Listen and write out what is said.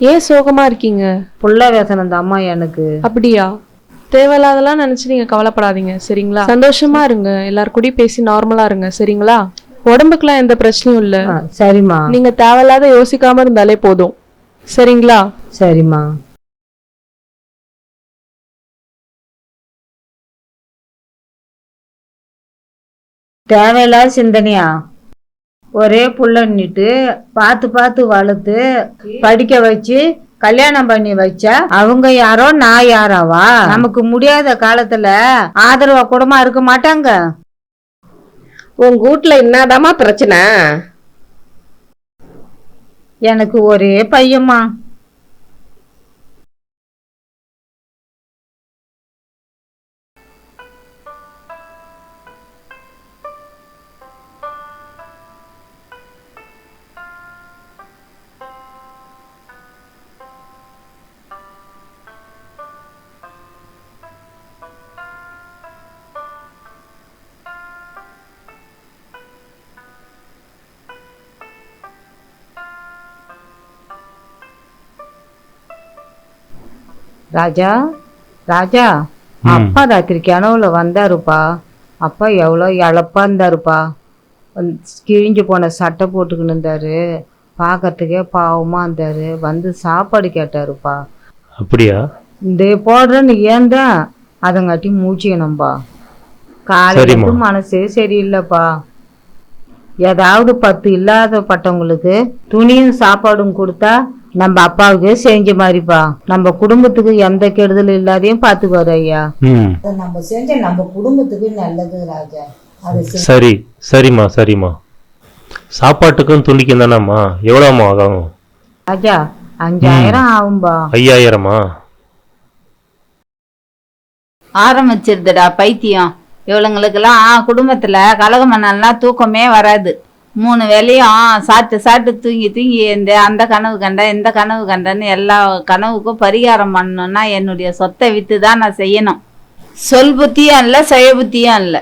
ஏன் சோகமா இருக்கீங்க? புள்ள வேசனம் இந்த அம்மா எனக்கு. அப்படியா? தேவையில்லாதெல்லாம் நினைச்சு நீங்க கவலைப்படாதீங்க சரிங்களா? சந்தோஷமா இருங்க, எல்லாரும் கூடயும் பேசி நார்மலா இருங்க சரிங்களா? உடம்புக்குலாம் எந்த பிரச்சனையும் இல்ல. சரிம்மா. நீங்க தேவையில்லாத யோசிக்காம இருந்தாலே போதும் சரிங்களா? சரிம்மா. தேவையில்லாத சிந்தனையா? ஒரே புள்ளன்னுட்டு பார்த்து பார்த்து வளர்த்து படிக்க வச்சு கல்யாணம் பண்ணி வச்சா அவங்க யாரோ நான் யாராவா? நமக்கு முடியாத காலத்துல ஆதரவா கூடமா இருக்க மாட்டாங்க. உங்க வீட்டுல என்னதாம்மா பிரச்சனை? எனக்கு ஒரே பையம்மா. ராஜா, ராஜா, அப்பா ராத்திரி கனவுல வந்தாருப்பா. அப்பா எவ்வளோ இழப்பா இருந்தாருப்பா. கிழிஞ்சு போன சட்டை போட்டுக்கின்னு இருந்தாரு. பார்க்கறதுக்கே பாவமா இருந்தாரு. வந்து சாப்பாடு கேட்டாருப்பா. அப்படியா? இந்த போடுறேன்னு ஏன் தான் அதங்காட்டி மூச்சிக்கணும்பா. காலையில மனசே சரியில்லைப்பா. ஏதாவது 10 இல்லாதப்பட்டவங்களுக்கு துணியும் சாப்பாடும் கொடுத்தா நம்ம அப்பாவுக்கு செஞ்ச மாதிரிப்பா. நம்ம குடும்பத்துக்கு எந்த கெடுதல் இல்லாதையும் பாத்துக்குவாரு ஐயா. நம்ம செஞ்ச நம்ம குடும்பத்துக்கு நல்லது ராஜா. சரி சரிம்மா சரிம்மா. சாப்பாட்டுக்கும் துணிக்கும் தானம்மா? எவ்வளோம்மா ஆகும் ராஜா? 5000 ஆகும்பா. 5000மா? ஆரம்பிச்சிருதுடா பைத்தியம். இவளுங்களுக்கெல்லாம் குடும்பத்துல கலகம் பண்ணலாம் தூக்கமே வராது. 3 வேலையும் சாப்பிட்டு தூங்கி அந்த கனவு கண்ட இந்த கனவு கண்டன்னு எல்லா கனவுக்கும் பரிகாரம் பண்ணணும்னா என்னுடைய சொத்தை வித்து தான் நான் செய்யணும். சொல் புத்தியும் இல்லை, சுய புத்தியும் இல்லை.